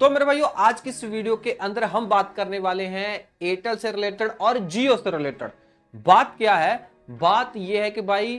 तो मेरे भाइयों आज की इस वीडियो के अंदर हम बात करने वाले हैं एयरटेल से रिलेटेड और जियो से रिलेटेड। बात क्या है? बात यह है कि भाई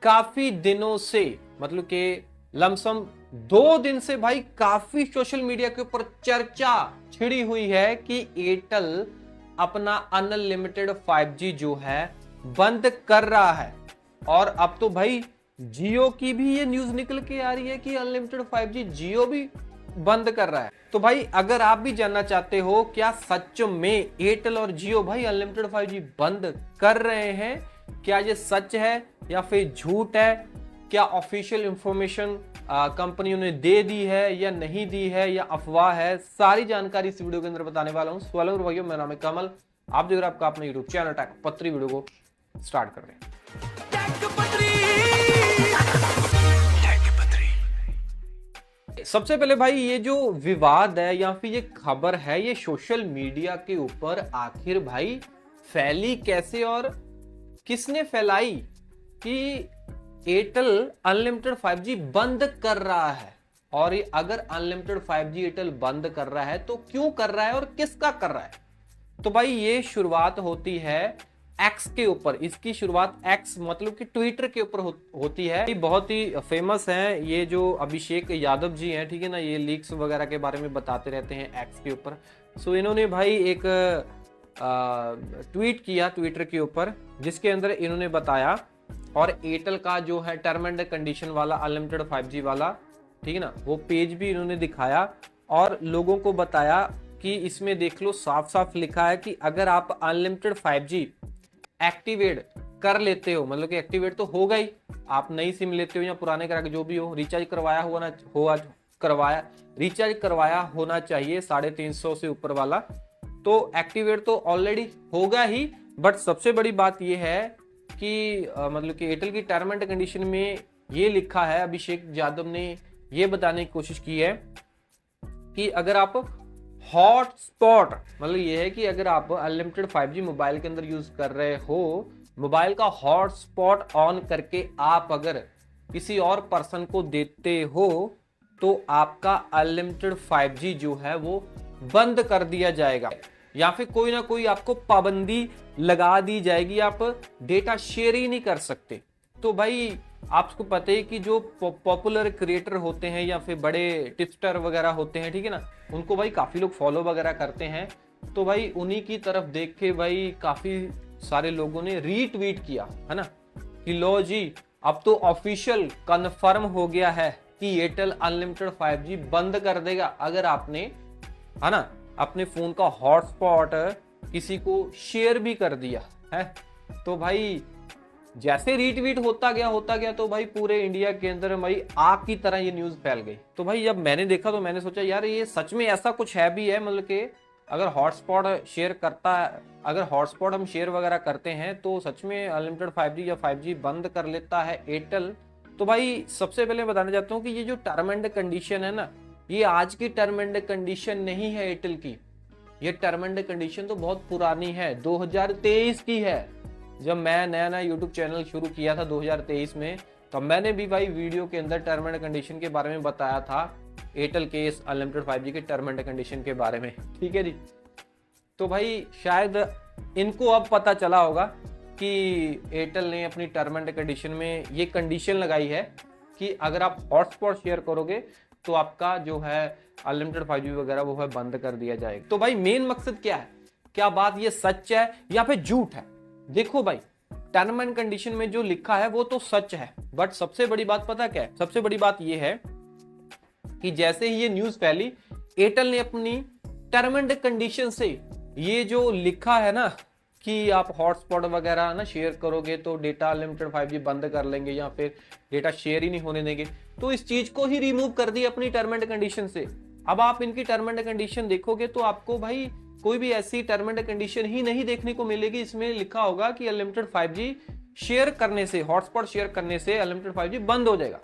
काफी दिनों से मतलब कि लमसम 2 दिन से भाई काफी सोशल मीडिया के ऊपर चर्चा छिड़ी हुई है कि एयरटेल अपना अनलिमिटेड 5G जो है बंद कर रहा है। और अब तो भाई जियो की भी ये न्यूज निकल के आ रही है कि अनलिमिटेड 5G जियो भी बंद कर रहा है। तो भाई अगर आप भी जानना चाहते हो क्या सच में एयरटेल और जियो भाई अनलिमिटेड 5G बंद कर रहे हैं, क्या ये सच है या फिर झूठ है, क्या ऑफिशियल इंफॉर्मेशन कंपनियों ने दे दी है या नहीं दी है या अफवाह है, सारी जानकारी इस वीडियो के अंदर बताने वाला हूं। सवाल भाइयों, मेरा नाम है कमल, आप देख रहे हैं आपका अपना यूट्यूब चैनल टेक पत्री। वीडियो को स्टार्ट कर रहे हैं। सबसे पहले भाई ये जो विवाद है या फिर ये खबर है ये सोशल मीडिया के ऊपर आखिर भाई फैली कैसे और किसने फैलाई कि एयरटेल अनलिमिटेड 5G बंद कर रहा है। और ये अगर अनलिमिटेड 5G एयरटेल बंद कर रहा है तो क्यों कर रहा है और किसका कर रहा है? तो भाई ये शुरुआत होती है एक्स के ऊपर। इसकी शुरुआत एक्स मतलब कि ट्विटर के ऊपर होती है। ये बहुत ही फेमस है ये जो अभिषेक यादव जी हैं, ठीक है ना, ये लीक्स वगैरह के बारे में बताते रहते हैं एक्स के ऊपर। सो इन्होंने भाई एक ट्वीट किया ट्विटर के ऊपर जिसके अंदर इन्होंने बताया और एयरटेल का जो है टर्म एंड कंडीशन वाला अनलिमिटेड 5G वाला, ठीक है ना, वो पेज भी इन्होंने दिखाया और लोगों को बताया कि इसमें देख लो साफ साफ लिखा है कि अगर आप अनलिमिटेड 5G एक्टिवेट कर लेते हो, मतलब कि एक्टिवेट तो होगा ही, आप नई सिम लेते हो या पुराने करा के जो भी हो, रिचार्ज करवाया रिचार्ज करवाया होना चाहिए 350 से ऊपर वाला, तो एक्टिवेट तो ऑलरेडी होगा ही। बट सबसे बड़ी बात यह है कि मतलब कि एयरटेल की टर्म एंड कंडीशन में ये लिखा है, अभिषेक यादव ने ये बताने की कोशिश की है कि अगर आप हॉटस्पॉट, मतलब ये है कि अगर आप अनलिमिटेड 5G मोबाइल के अंदर यूज कर रहे हो, मोबाइल का हॉटस्पॉट ऑन करके आप अगर किसी और पर्सन को देते हो तो आपका अनलिमिटेड 5G जो है वो बंद कर दिया जाएगा या फिर कोई ना कोई आपको पाबंदी लगा दी जाएगी, आप डेटा शेयर ही नहीं कर सकते। तो भाई आपको पता है कि जो पॉपुलर क्रिएटर होते हैं या फिर बड़े टिप्सटर वगैरह होते हैं, ठीक है ना, उनको भाई काफी लोग फॉलो वगैरह करते हैं। तो भाई उन्हीं की तरफ देख के भाई काफी सारे लोगों ने रीट्वीट किया है ना कि लो जी अब तो ऑफिशियल कंफर्म हो गया है कि एयरटेल अनलिमिटेड 5G बंद कर देगा अगर आपने, है ना, अपने फोन का हॉटस्पॉट किसी को शेयर भी कर दिया है। तो भाई जैसे रीट्वीट होता गया तो भाई पूरे इंडिया के अंदर भाई आग की तरह ये न्यूज फैल गई। तो भाई जब मैंने देखा तो मैंने सोचा यार ये सच में ऐसा कुछ है भी है, मतलब कि अगर हॉटस्पॉट शेयर करता है, अगर हॉटस्पॉट हम शेयर वगैरह करते हैं तो सच में अनलिमिटेड 5G या 5G बंद कर लेता है एयरटेल। तो भाई सबसे पहले बताना चाहता हूँ कि ये जो टर्म एंड कंडीशन है ना, ये आज की टर्म एंड कंडीशन नहीं है एयरटेल की। ये टर्म एंड कंडीशन तो बहुत पुरानी है, 2023 की है। जब मैं नया यूट्यूब चैनल शुरू किया था 2023 में, तो मैंने भी भाई वीडियो के अंदर टर्म एंड कंडीशन के बारे में बताया था, एयरटेल के इस अनलिमिटेड 5G के टर्म एंड कंडीशन के बारे में, ठीक है जी। तो भाई शायद इनको अब पता चला होगा कि एयरटेल ने अपनी टर्म एंड कंडीशन में ये कंडीशन लगाई है कि अगर आप हॉटस्पॉट शेयर करोगे तो आपका जो है अनलिमिटेड 5G वगैरह वो है बंद कर दिया जाएगा। तो भाई मेन मकसद क्या है, क्या बात ये सच है या फिर झूठ है? देखो भाई टर्म एंड कंडीशन में जो लिखा है वो तो सच है, बट सबसे बड़ी बात पता क्या है? सबसे बड़ी बात ये है कि जैसे ही ये न्यूज फैली, एयरटेल ने अपनी टर्म एंड कंडीशन से ये जो लिखा है ना कि आप हॉटस्पॉट वगैरह ना शेयर करोगे तो डेटा अनलिमिटेड 5G बंद कर लेंगे या फिर डेटा शेयर ही नहीं होने देंगे, तो इस चीज को ही रिमूव कर दिया अपनी टर्म एंड कंडीशन से। अब आप इनकी टर्म एंड कंडीशन देखोगे तो आपको भाई कोई भी ऐसी टर्म एंड कंडीशन ही नहीं देखने को मिलेगी इसमें लिखा होगा कि अनलिमिटेड 5G शेयर करने से, हॉटस्पॉट शेयर करने से अनलिमिटेड 5G बंद हो जाएगा।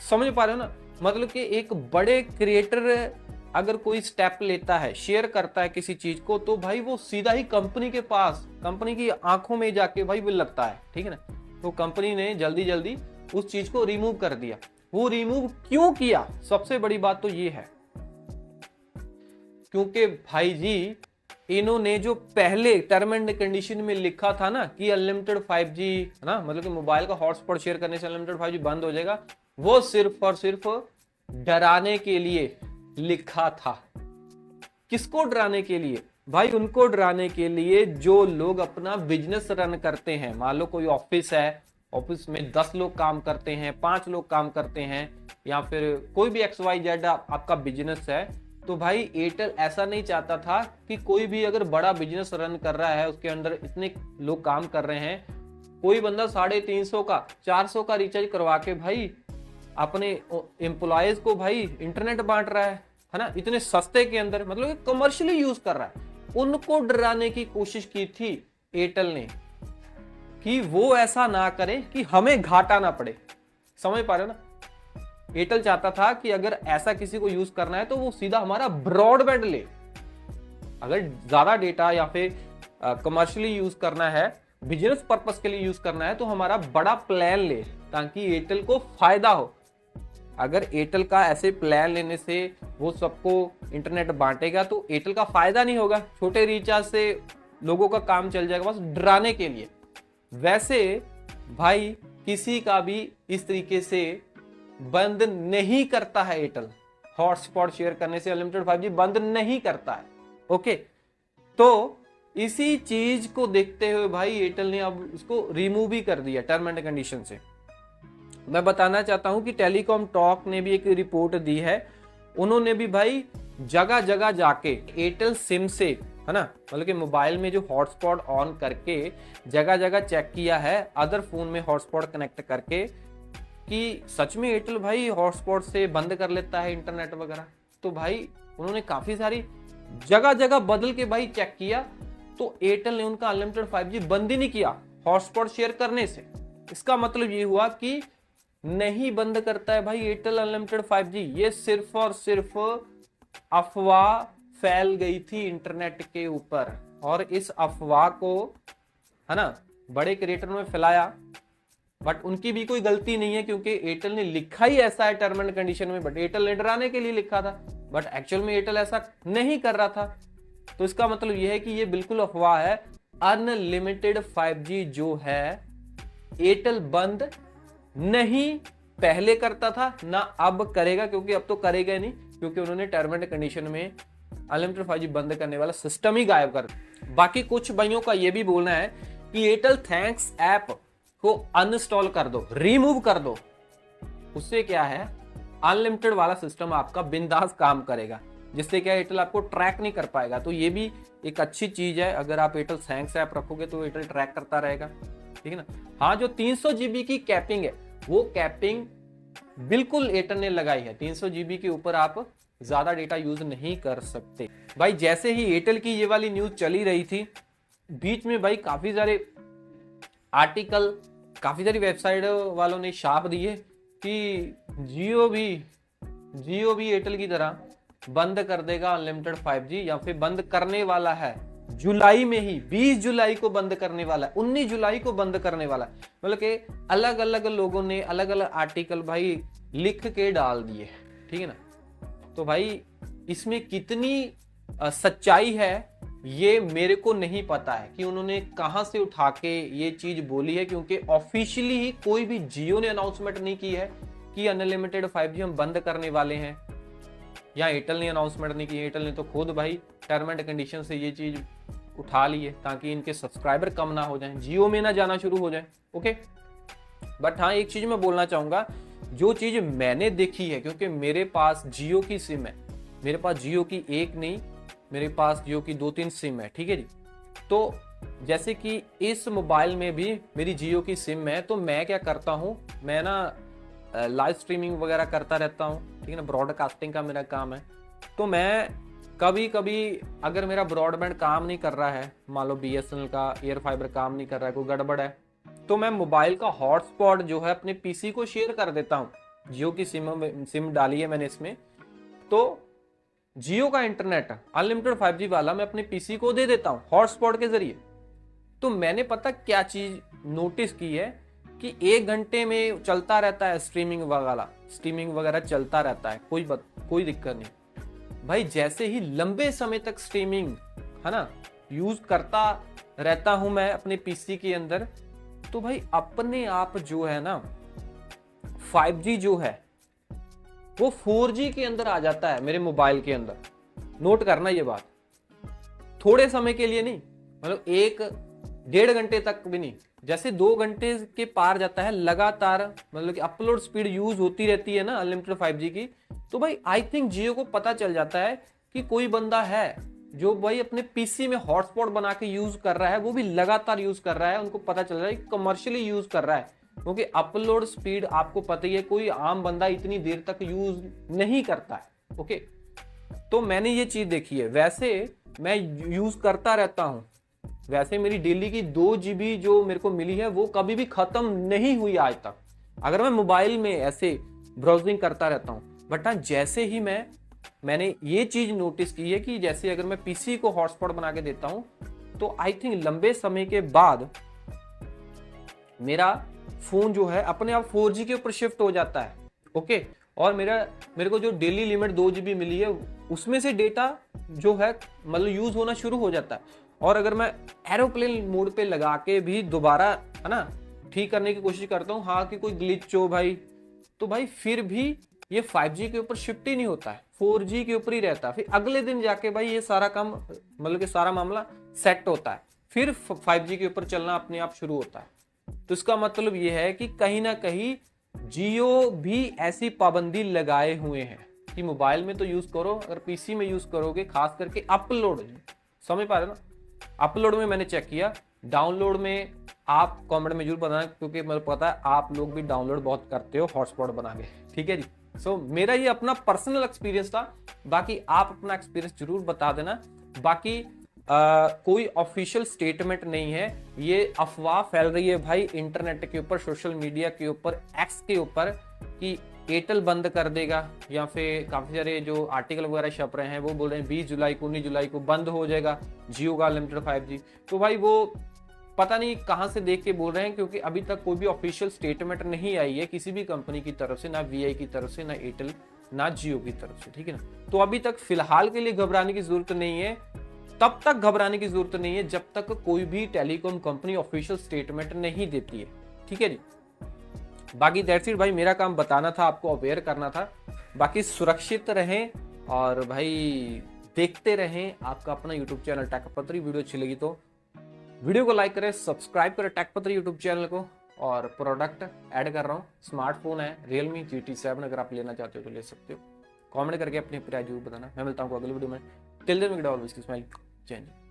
समझ पा रहे हो ना? मतलब कि एक बड़े क्रिएटर अगर कोई स्टेप लेता है, शेयर करता है किसी चीज को, तो भाई वो सीधा ही कंपनी के पास, कंपनी की आंखों में जाके भाई वो लगता है, ठीक है ना। तो कंपनी ने जल्दी जल्दी उस चीज को रिमूव कर दिया। वो रिमूव क्यों किया? सबसे बड़ी बात तो ये है क्योंकि भाई जी इन्होंने जो पहले टर्म एंड कंडीशन में लिखा था ना कि अनलिमिटेड 5G है ना, मतलब कि मोबाइल का हॉटस्पॉट शेयर करने से अनलिमिटेड 5G बंद हो जाएगा, वो सिर्फ और सिर्फ डराने के लिए लिखा था। किसको डराने के लिए भाई? उनको डराने के लिए जो लोग अपना बिजनेस रन करते हैं। मान लो कोई ऑफिस है, ऑफिस में 10 लोग काम करते हैं, 5 लोग काम करते हैं, या फिर कोई भी XYZ आपका बिजनेस है, तो भाई एयरटेल ऐसा नहीं चाहता था कि कोई भी अगर बड़ा बिजनेस रन कर रहा है, उसके अंदर इतने लोग काम कर रहे हैं, कोई बंदा 350 का 400 का रिचार्ज करवा के भाई अपने एम्प्लॉयज को भाई इंटरनेट बांट रहा है ना, इतने सस्ते के अंदर, मतलब कमर्शियली यूज कर रहा है। उनको डराने की कोशिश की थी एयरटेल ने कि वो ऐसा ना करें कि हमें घाटा ना पड़े। समझ पा रहे हो ना? एयरटेल चाहता था कि अगर ऐसा किसी को यूज करना है तो वो सीधा हमारा ब्रॉडबैंड ले। अगर ज्यादा डेटा या फिर कमर्शियली यूज करना है, बिजनेस पर्पस के लिए यूज करना है, तो हमारा बड़ा प्लान ले, ताकि एयरटेल को फायदा हो। अगर एयरटेल का ऐसे प्लान लेने से वो सबको इंटरनेट बांटेगा तो एयरटेल का फायदा नहीं होगा, छोटे रिचार्ज से लोगों का काम चल जाएगा, बस डराने के लिए। वैसे भाई किसी का भी इस तरीके से बंद नहीं करता है एयरटेल, हॉटस्पॉट शेयर करने से अनलिमिटेड 5G बंद नहीं करता है। ओके, तो इसी चीज को देखते हुए भाई एयरटेल ने अब उसको रिमूव भी कर दिया टर्म एंड कंडीशन से। मैं बताना चाहता हूं कि टेलीकॉम टॉक ने भी एक रिपोर्ट दी है, उन्होंने भी भाई जगह जगह जाके एयरटेल सिम से, है ना, मतलब कि मोबाइल में जो हॉटस्पॉट ऑन करके जगह जगह चेक किया है, अदर फोन में हॉटस्पॉट कनेक्ट करके, कि सच में एयरटेल भाई हॉटस्पॉट से बंद कर लेता है इंटरनेट वगैरह। तो भाई उन्होंने काफी सारी जगह जगह बदल के भाई चेक किया, तो एयरटेल ने उनका अनलिमिटेड 5G बंद ही नहीं किया हॉटस्पॉट शेयर करने से। इसका मतलब ये हुआ कि नहीं बंद करता है भाई एयरटेल अनलिमिटेड 5G। ये सिर्फ और सिर्फ अफवाह फैल गई थी इंटरनेट के ऊपर, और इस अफवाह को, है ना, बड़े क्रिएटर में फैलाया, बट उनकी भी कोई गलती नहीं है, क्योंकि एयरटेल ने लिखा ही ऐसा है टर्म एंड कंडीशन में, बट एयरटेल ने डराने के लिए लिखा था, बट एक्चुअल में एयरटेल ऐसा नहीं कर रहा था। तो इसका मतलब यह है कि ये बिल्कुल अफवाह है। अनलिमिटेड 5G जो है एयरटेल बंद नहीं पहले करता था, ना अब करेगा, क्योंकि अब तो करेगा नहीं, क्योंकि उन्होंने टर्म एंड कंडीशन में अनलिमिटेड 5G बंद करने वाला सिस्टम ही गायब कर। बाकी कुछ भाइयों का यह भी बोलना है कि एयरटेल थैंक्स ऐप को अनइंस्टॉल कर दो, रिमूव कर दो। उससे क्या है, अनलिमिटेड वाला सिस्टम आपका बिंदास काम करेगा, जिससे क्या एयरटेल आपको ट्रैक नहीं कर पाएगा। तो ये भी एक अच्छी चीज है, अगर आप एयरटेल थैंक्स ऐप रखोगे तो एयरटेल ट्रैक करता रहेगा, ठीक है ना। हाँ, जो 300 GB की कैपिंग है, वो कैपिंग बिल्कुल एयरटेल ने लगाई है। 300 GB के ऊपर आप ज्यादा डेटा यूज नहीं कर सकते। भाई जैसे ही एयरटेल की ये वाली न्यूज चली रही थी, बीच में भाई काफी सारे आर्टिकल, काफी सारी वेबसाइट वालों ने छाप दिए कि जियो भी एयरटेल की तरह बंद कर देगा अनलिमिटेड 5G, या फिर बंद करने वाला है जुलाई में ही, 20 जुलाई को बंद करने वाला है, 19 जुलाई को बंद करने वाला है। मतलब कि अलग अलग लोगों ने अलग अलग आर्टिकल भाई लिख के डाल दिए, ठीक है ना। तो भाई इसमें कितनी सच्चाई है ये मेरे को नहीं पता है कि उन्होंने कहां से उठा के ये चीज बोली है, क्योंकि ऑफिशियली ही कोई भी जियो ने अनाउंसमेंट नहीं की है कि अनलिमिटेड 5G हम बंद करने वाले हैं, या एयरटेल ने अनाउंसमेंट नहीं की। एयरटेल ने तो खुद भाई टर्म एंड कंडीशन से ये चीज उठा ली है, ताकि इनके सब्सक्राइबर कम ना हो जाएं, जियो में ना जाना शुरू हो जाए। ओके, बट हाँ एक चीज मैं बोलना चाहूंगा, जो चीज मैंने देखी है, क्योंकि मेरे पास जियो की सिम है, मेरे पास जियो की एक नहीं, मेरे पास जियो की 2-3 सिम है, ठीक है जी। तो जैसे कि इस मोबाइल में भी मेरी जियो की सिम है, तो मैं क्या करता हूँ, मैं ना लाइव स्ट्रीमिंग वगैरह करता रहता हूँ, ठीक है ना, ब्रॉडकास्टिंग का मेरा काम है। तो मैं कभी कभी अगर मेरा ब्रॉडबैंड काम नहीं कर रहा है, मान लो BSNL का एयर फाइबर काम नहीं कर रहा है, कोई गड़बड़ है, तो मैं मोबाइल का हॉटस्पॉट जो है अपने पीसी को शेयर कर देता हूँ। जियो की सिम डाली है मैंने इसमें, तो जियो का इंटरनेट अनलिमिटेड 5G वाला मैं अपने पीसी को दे देता हूँ हॉटस्पॉट के जरिए। तो मैंने पता क्या चीज नोटिस की है कि 1 घंटे में चलता रहता है स्ट्रीमिंग वगैरह चलता रहता है, कोई दिक्कत नहीं। भाई जैसे ही लंबे समय तक स्ट्रीमिंग है ना यूज करता रहता हूं मैं अपने पीसी के अंदर, तो भाई अपने आप जो है ना 5G जो है वो 4G के अंदर आ जाता है मेरे मोबाइल के अंदर। नोट करना ये बात, थोड़े समय के लिए नहीं, मतलब 1-1.5 घंटे तक भी नहीं, जैसे 2 घंटे के पार जाता है लगातार, मतलब कि अपलोड स्पीड यूज होती रहती है ना अनलिमिटेड 5G की, तो भाई आई थिंक जियो को पता चल जाता है कि कोई बंदा है जो भाई अपने पीसी में हॉटस्पॉट बना के यूज कर रहा है, वो भी लगातार यूज कर रहा है, उनको पता चल रहा है कि कमर्शियली यूज कर रहा है, क्योंकि अपलोड स्पीड आपको पता ही है कोई आम बंदा इतनी देर तक यूज नहीं करता है। ओके, तो मैंने ये चीज देखी है, वैसे मैं यूज करता रहता हूं, वैसे मेरी डेली की 2 GB जो मेरे को मिली है वो कभी भी खत्म नहीं हुई आज तक, अगर मैं मोबाइल में ऐसे ब्राउजिंग करता रहता हूं। बट हाँ, जैसे ही मैंने ये चीज नोटिस की है कि जैसे अगर मैं पीसी को हॉटस्पॉट बना के देता हूं, तो आई थिंक लंबे समय के बाद मेरा फोन जो है अपने आप 4G के ऊपर शिफ्ट हो जाता है। ओके, और मेरे को जो डेली लिमिट 2 GB मिली है उसमें से डेटा जो है मतलब यूज होना शुरू हो जाता है। और अगर मैं एरोप्लेन मोड पे लगा के भी दोबारा है ना ठीक करने की कोशिश करता हूँ, हाँ कि कोई ग्लिच हो भाई, तो भाई फिर भी ये 5G के ऊपर शिफ्ट ही नहीं होता है, 4G के ऊपर ही रहता है। फिर अगले दिन जाके भाई ये सारा काम मतलब कि सारा मामला सेट होता है, फिर 5G के ऊपर चलना अपने आप शुरू होता है। तो इसका मतलब ये है कि कहीं ना कहीं जियो भी ऐसी पाबंदी लगाए हुए हैं कि मोबाइल में तो यूज करो, अगर पीसी में यूज करोगे, खास करके अपलोड, समझ पा रहे ना, अपलोड में मैंने चेक किया, डाउनलोड में आप कमेंट में जरूर बताना, क्योंकि मुझे पता है आप लोग भी डाउनलोड बहुत करते हो हॉटस्पॉट बना के, ठीक है जी। सो मेरा ये अपना पर्सनल एक्सपीरियंस था, बाकी आप अपना एक्सपीरियंस जरूर बता देना। बाकी कोई ऑफिशियल स्टेटमेंट नहीं है, ये अफवाह फैल रही है भाई इंटरनेट के ऊपर, सोशल मीडिया के ऊपर, एक्स के ऊपर, कि एयरटेल बंद कर देगा, या फिर काफी सारे जो आर्टिकल वगैरह छप रहे हैं वो बोल रहे हैं 20 जुलाई को 19 जुलाई को बंद हो जाएगा जियो का अनलिमिटेड 5G। तो भाई वो पता नहीं कहां से देख के बोल रहे हैं, क्योंकि अभी तक कोई भी ऑफिशियल स्टेटमेंट नहीं आई है किसी भी कंपनी की तरफ से, ना वीआई की तरफ से, ना एयरटेल, ना जियो की तरफ से, ठीक है ना। तो अभी तक फिलहाल के लिए घबराने की जरूरत नहीं है, तब तक घबराने की जरूरत नहीं है जब तक कोई भी टेलीकॉम कंपनी ऑफिशियल स्टेटमेंट नहीं देती है, ठीक है जी। बाकी दैट्स इट भाई, मेरा काम बताना था, आपको अवेयर करना था। बाकी सुरक्षित रहें और भाई देखते रहें आपका अपना यूट्यूब चैनल टेकपत्री। वीडियो अच्छी लगी तो वीडियो को लाइक करें, सब्सक्राइब करें टेकपत्री यूट्यूब चैनल को। और प्रोडक्ट ऐड कर रहा हूँ, स्मार्टफोन है Realme GT7, अगर आप लेना चाहते हो तो ले सकते हो। कमेंट करके अपनी प्राइस जरूर बताना। मैं मिलता हूँ अगले वीडियो में। Till then we always smile, जय हिंद।